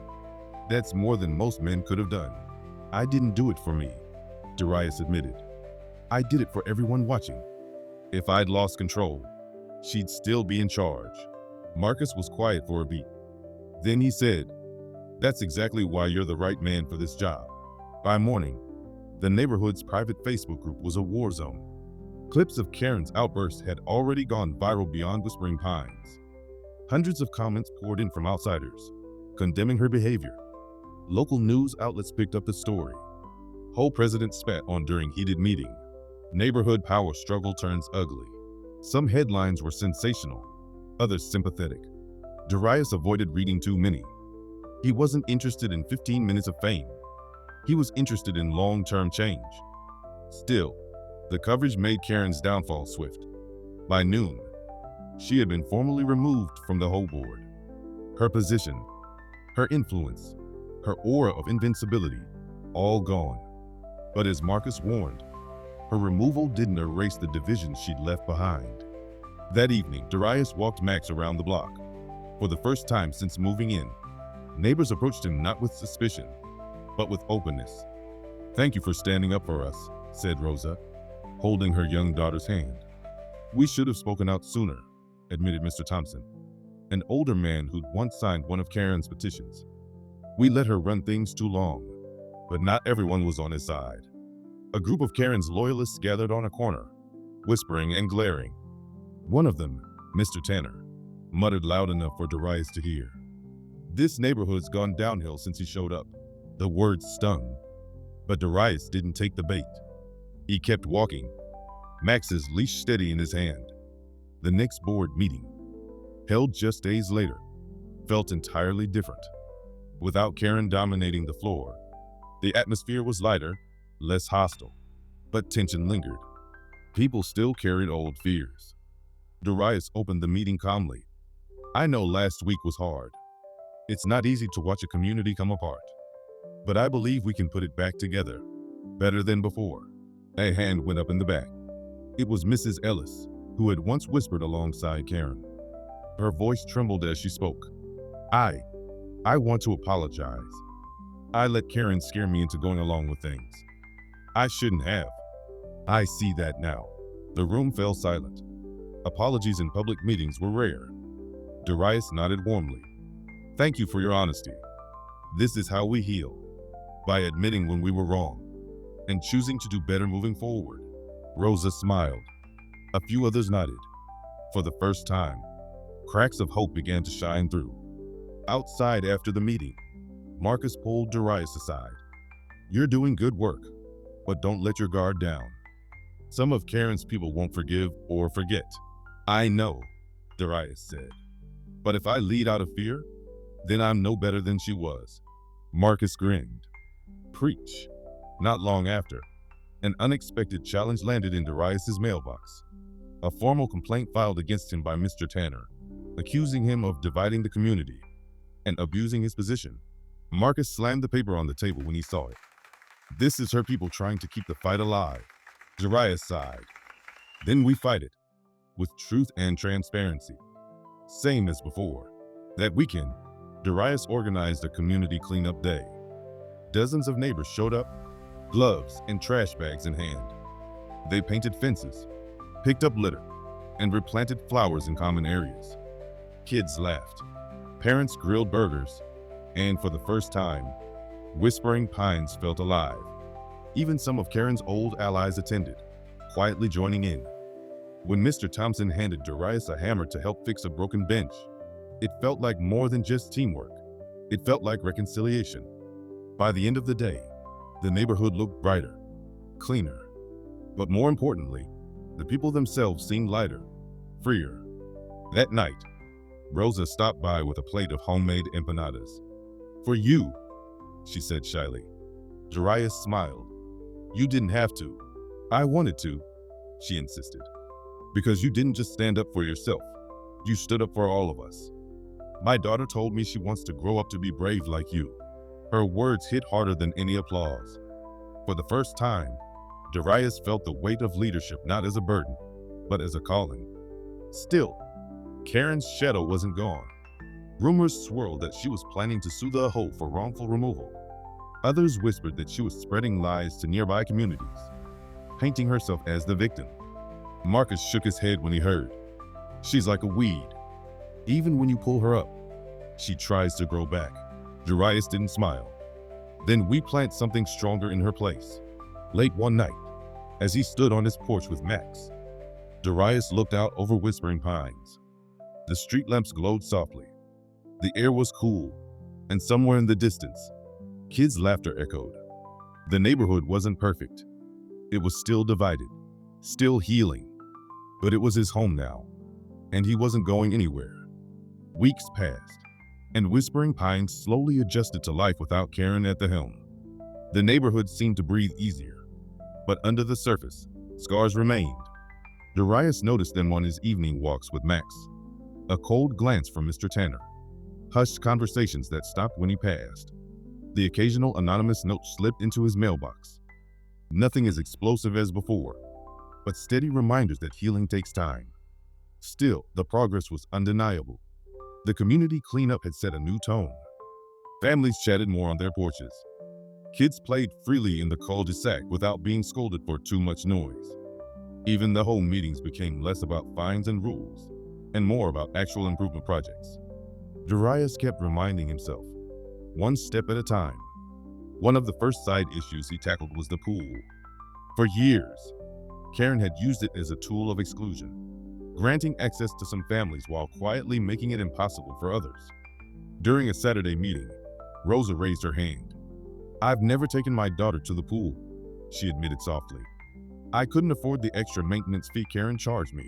That's more than most men could have done." "I didn't do it for me," Darius admitted. "I did it for everyone watching. If I'd lost control, she'd still be in charge." Marcus was quiet for a beat. Then he said, "That's exactly why you're the right man for this job." By morning, the neighborhood's private Facebook group was a war zone. Clips of Karen's outburst had already gone viral beyond Whispering Pines. Hundreds of comments poured in from outsiders, condemning her behavior. Local news outlets picked up the story. Whole president spat on during heated meeting. Neighborhood power struggle turns ugly. Some headlines were sensational, others sympathetic. Darius avoided reading too many. He wasn't interested in 15 minutes of fame. He was interested in long-term change. Still, the coverage made Karen's downfall swift. By noon, she had been formally removed from the whole board. Her position, her influence, her aura of invincibility, all gone. But as Marcus warned, her removal didn't erase the division she'd left behind. That evening, Darius walked Max around the block. For the first time since moving in, neighbors approached him not with suspicion, but with openness. "Thank you for standing up for us," said Rosa, holding her young daughter's hand. "We should have spoken out sooner," admitted Mr. Thompson, an older man who'd once signed one of Karen's petitions. "We let her run things too long." But not everyone was on his side. A group of Karen's loyalists gathered on a corner, whispering and glaring. One of them, Mr. Tanner, muttered loud enough for Darius to hear. "This neighborhood's gone downhill since he showed up." The words stung, but Darius didn't take the bait. He kept walking, Max's leash steady in his hand. The next board meeting, held just days later, felt entirely different. Without Karen dominating the floor, the atmosphere was lighter, less hostile, but tension lingered. People still carried old fears. Darius opened the meeting calmly. "I know last week was hard. It's not easy to watch a community come apart. But I believe we can put it back together, better than before." A hand went up in the back. It was Mrs. Ellis, who had once whispered alongside Karen. Her voice trembled as she spoke. I want to apologize. I let Karen scare me into going along with things. I shouldn't have. I see that now." The room fell silent. Apologies in public meetings were rare. Darius nodded warmly. "Thank you for your honesty. This is how we heal, by admitting when we were wrong and choosing to do better moving forward." Rosa smiled. A few others nodded. For the first time, cracks of hope began to shine through. Outside after the meeting, Marcus pulled Darius aside. "You're doing good work, but don't let your guard down. Some of Karen's people won't forgive or forget." "I know," Darius said. "But if I lead out of fear, then I'm no better than she was." Marcus grinned. "Preach." Not long after, an unexpected challenge landed in Darius's mailbox. A formal complaint filed against him by Mr. Tanner, accusing him of dividing the community and abusing his position. Marcus slammed the paper on the table when he saw it. "This is her people trying to keep the fight alive." Darius sighed. "Then we fight it, with truth and transparency." Same as before. That weekend, Darius organized a community cleanup day. Dozens of neighbors showed up, gloves and trash bags in hand. They painted fences, picked up litter, and replanted flowers in common areas. Kids laughed. Parents grilled burgers, and for the first time, Whispering Pines felt alive. Even some of Karen's old allies attended, quietly joining in. When Mr. Thompson handed Darius a hammer to help fix a broken bench, it felt like more than just teamwork. It felt like reconciliation. By the end of the day, the neighborhood looked brighter, cleaner. But more importantly, the people themselves seemed lighter, freer. That night, Rosa stopped by with a plate of homemade empanadas. "For you," she said shyly. Darius smiled. "You didn't have to." "I wanted to," she insisted. "Because you didn't just stand up for yourself. You stood up for all of us. My daughter told me she wants to grow up to be brave like you." Her words hit harder than any applause. For the first time, Darius felt the weight of leadership not as a burden, but as a calling. Still, Karen's shadow wasn't gone. Rumors swirled that she was planning to sue the Hoe for wrongful removal. Others whispered that she was spreading lies to nearby communities, painting herself as the victim. Marcus shook his head when he heard. "She's like a weed. Even when you pull her up, she tries to grow back." Darius didn't smile. "Then we plant something stronger in her place." Late one night, as he stood on his porch with Max, Darius looked out over Whispering Pines. The street lamps glowed softly. The air was cool, and somewhere in the distance, kids' laughter echoed. The neighborhood wasn't perfect. It was still divided, still healing. But it was his home now, and he wasn't going anywhere. Weeks passed, and Whispering Pines slowly adjusted to life without Karen at the helm. The neighborhood seemed to breathe easier, but under the surface, scars remained. Darius noticed them on his evening walks with Max. A cold glance from Mr. Tanner. Hushed conversations that stopped when he passed. The occasional anonymous note slipped into his mailbox. Nothing as explosive as before, but steady reminders that healing takes time. Still, the progress was undeniable. The community cleanup had set a new tone. Families chatted more on their porches. Kids played freely in the cul-de-sac without being scolded for too much noise. Even the home meetings became less about fines and rules, and more about actual improvement projects. Darius kept reminding himself, one step at a time. One of the first side issues he tackled was the pool. For years, Karen had used it as a tool of exclusion, granting access to some families while quietly making it impossible for others. During a Saturday meeting, Rosa raised her hand. "I've never taken my daughter to the pool," she admitted softly. "I couldn't afford the extra maintenance fee Karen charged me."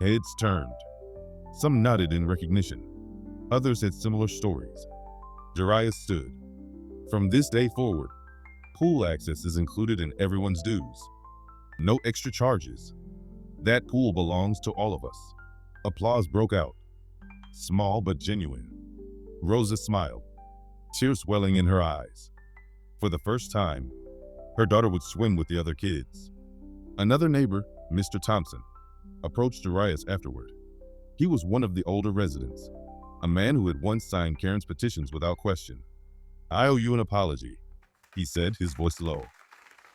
Heads turned. Some nodded in recognition. Others had similar stories. Darius stood. From this day forward, pool access is included in everyone's dues. No extra charges. That pool belongs to all of us. Applause broke out. Small but genuine. Rosa smiled, tears welling in her eyes. For the first time, her daughter would swim with the other kids. Another neighbor, Mr. Thompson, approached Darius afterward. He was one of the older residents, a man who had once signed Karen's petitions without question. "I owe you an apology," he said, his voice low.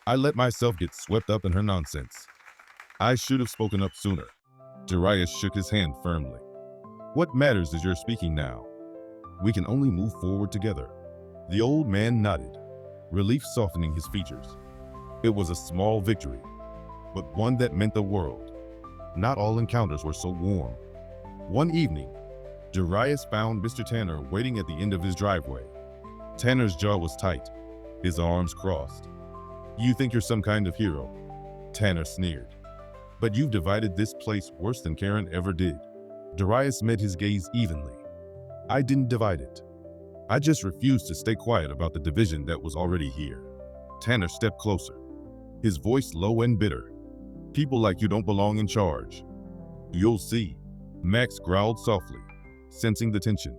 "I let myself get swept up in her nonsense. I should have spoken up sooner." Darius shook his hand firmly. "What matters is you're speaking now. We can only move forward together." The old man nodded, relief softening his features. It was a small victory, but one that meant the world. Not all encounters were so warm. One evening, Darius found Mr. Tanner waiting at the end of his driveway. Tanner's jaw was tight, his arms crossed. "You think you're some kind of hero," Tanner sneered. "But you've divided this place worse than Karen ever did." Darius met his gaze evenly. "I didn't divide it. I just refused to stay quiet about the division that was already here." Tanner stepped closer, his voice low and bitter. "People like you don't belong in charge." "You'll see," Max growled softly, sensing the tension.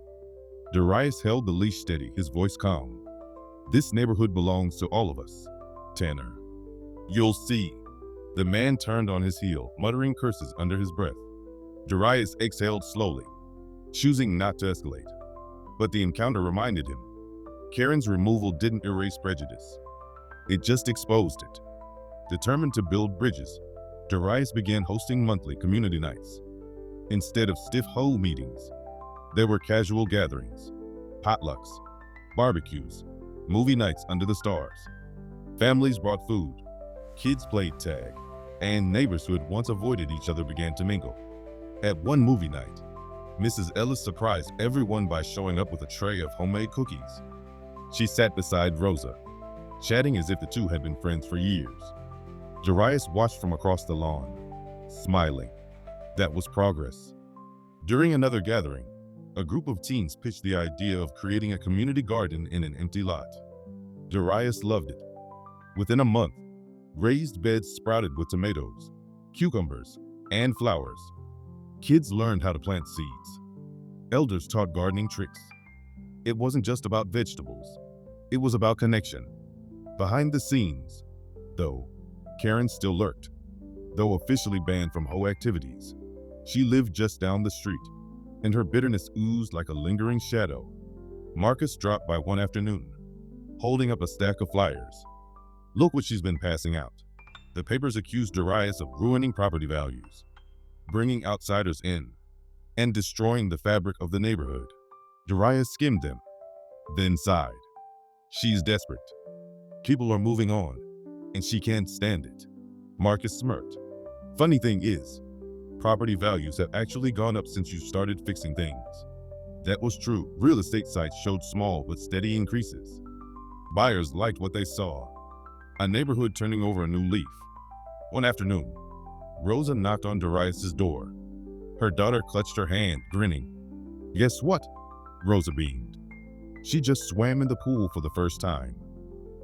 Darius held the leash steady, his voice calm. "This neighborhood belongs to all of us, Tanner." "You'll see." The man turned on his heel, muttering curses under his breath. Darius exhaled slowly, choosing not to escalate. But the encounter reminded him, Karen's removal didn't erase prejudice. It just exposed it. Determined to build bridges, Darius began hosting monthly community nights. Instead of stiff whole meetings, there were casual gatherings, potlucks, barbecues, movie nights under the stars. Families brought food, kids played tag, and neighbors who had once avoided each other began to mingle. At one movie night, Mrs. Ellis surprised everyone by showing up with a tray of homemade cookies. She sat beside Rosa, chatting as if the two had been friends for years. Darius watched from across the lawn, smiling. That was progress. During another gathering, a group of teens pitched the idea of creating a community garden in an empty lot. Darius loved it. Within a month, raised beds sprouted with tomatoes, cucumbers, and flowers. Kids learned how to plant seeds. Elders taught gardening tricks. It wasn't just about vegetables. It was about connection. Behind the scenes, though, Karen still lurked. Though officially banned from hoe activities, she lived just down the street, and her bitterness oozed like a lingering shadow. Marcus dropped by one afternoon, holding up a stack of flyers. "Look what she's been passing out." The papers accused Darius of ruining property values, bringing outsiders in, and destroying the fabric of the neighborhood. Darius skimmed them, then sighed. "She's desperate. People are moving on, and she can't stand it." Marcus smirked. "Funny thing is, property values have actually gone up since you started fixing things." That was true. Real estate sites showed small but steady increases. Buyers liked what they saw. a neighborhood turning over a new leaf. One afternoon, Rosa knocked on Darius's door. Her daughter clutched her hand, grinning. Guess what? Rosa beamed. She just swam in the pool for the first time.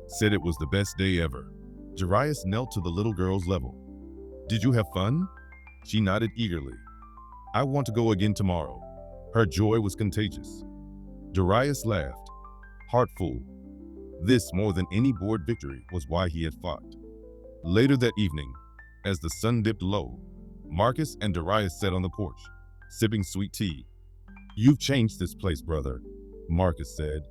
Said it was the best day ever. Darius knelt to the little girl's level. Did you have fun? She nodded eagerly. I want to go again tomorrow. Her joy was contagious. Darius laughed, heart full. This, more than any board victory, was why he had fought. Later that evening, as the sun dipped low, Marcus and Darius sat on the porch, sipping sweet tea. You've changed this place, brother, Marcus said.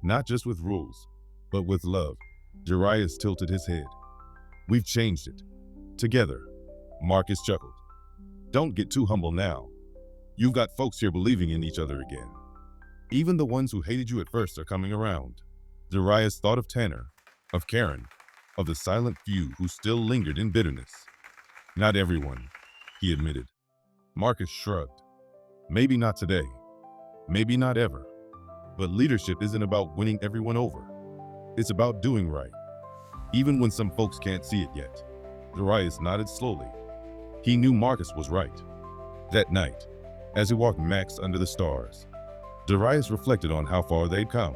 Not just with rules, but with love. Darius tilted his head. We've changed it. Together, Marcus chuckled. Don't get too humble now. You've got folks here believing in each other again. Even the ones who hated you at first are coming around. Darius thought of Tanner, of Karen, of the silent few who still lingered in bitterness. Not everyone, he admitted. Marcus shrugged. Maybe not today. Maybe not ever. But leadership isn't about winning everyone over. It's about doing right, even when some folks can't see it yet. Darius nodded slowly. He knew Marcus was right. That night, as he walked Max under the stars, Darius reflected on how far they'd come.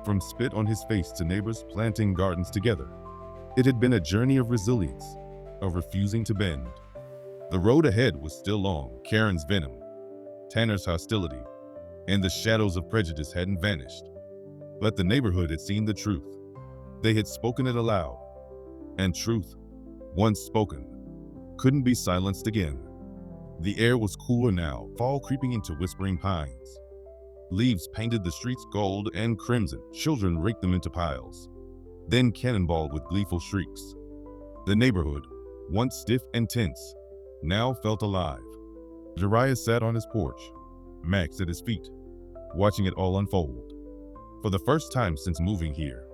From spit on his face to neighbors planting gardens together. It had been a journey of resilience, of refusing to bend. The road ahead was still long. Karen's venom, Tanner's hostility, and the shadows of prejudice hadn't vanished. But the neighborhood had seen the truth. They had spoken it aloud. And truth, once spoken, couldn't be silenced again. The air was cooler now, fall creeping into whispering pines. Leaves painted the streets gold and crimson. Children raked them into piles, then cannonballed with gleeful shrieks. The neighborhood, once stiff and tense, now felt alive. Darius sat on his porch, Max at his feet, watching it all unfold. For the first time since moving here,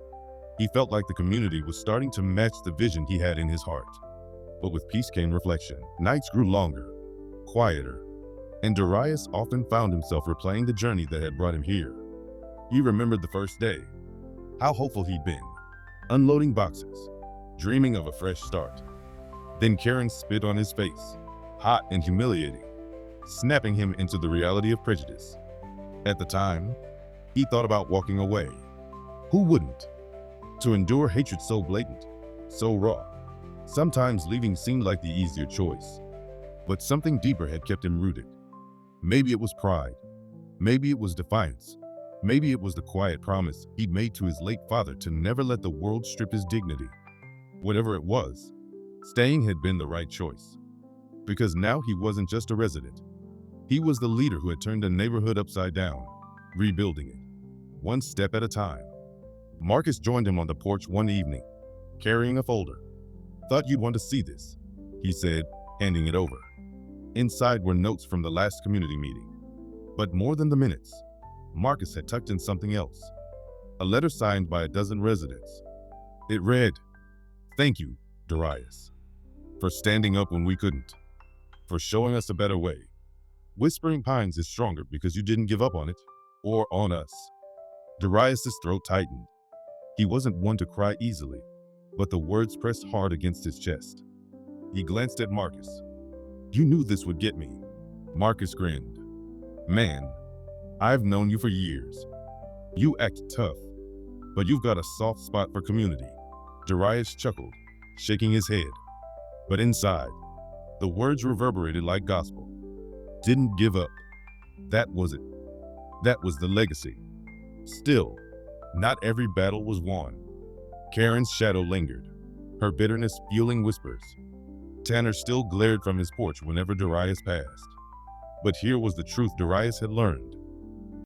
he felt like the community was starting to match the vision he had in his heart. But with peace came reflection. Nights grew longer, quieter, and Darius often found himself replaying the journey that had brought him here. He remembered the first day, how hopeful he'd been, unloading boxes, dreaming of a fresh start. Then Karen spit on his face, hot and humiliating, snapping him into the reality of prejudice. At the time, he thought about walking away. Who wouldn't? To endure hatred so blatant, so raw. Sometimes leaving seemed like the easier choice. But something deeper had kept him rooted. Maybe it was pride. Maybe it was defiance. Maybe it was the quiet promise he'd made to his late father to never let the world strip his dignity. Whatever it was, staying had been the right choice. Because now he wasn't just a resident. He was the leader who had turned the neighborhood upside down, rebuilding it, one step at a time. Marcus joined him on the porch one evening, carrying a folder. Thought you'd want to see this, he said, handing it over. Inside were notes from the last community meeting. But more than the minutes, Marcus had tucked in something else. A letter signed by a dozen residents. It read, "Thank you, Darius, for standing up when we couldn't, for showing us a better way. Whispering Pines is stronger because you didn't give up on it, or on us." Darius's throat tightened. He wasn't one to cry easily, but the words pressed hard against his chest. He glanced at Marcus. "You knew this would get me." Marcus grinned. "Man, I've known you for years. You act tough, but you've got a soft spot for community." Darius chuckled, shaking his head. But inside, the words reverberated like gospel. Didn't give up. That was it. That was the legacy. Still, not every battle was won. Karen's shadow lingered, her bitterness fueling whispers. Tanner still glared from his porch whenever Darius passed. But here was the truth Darius had learned.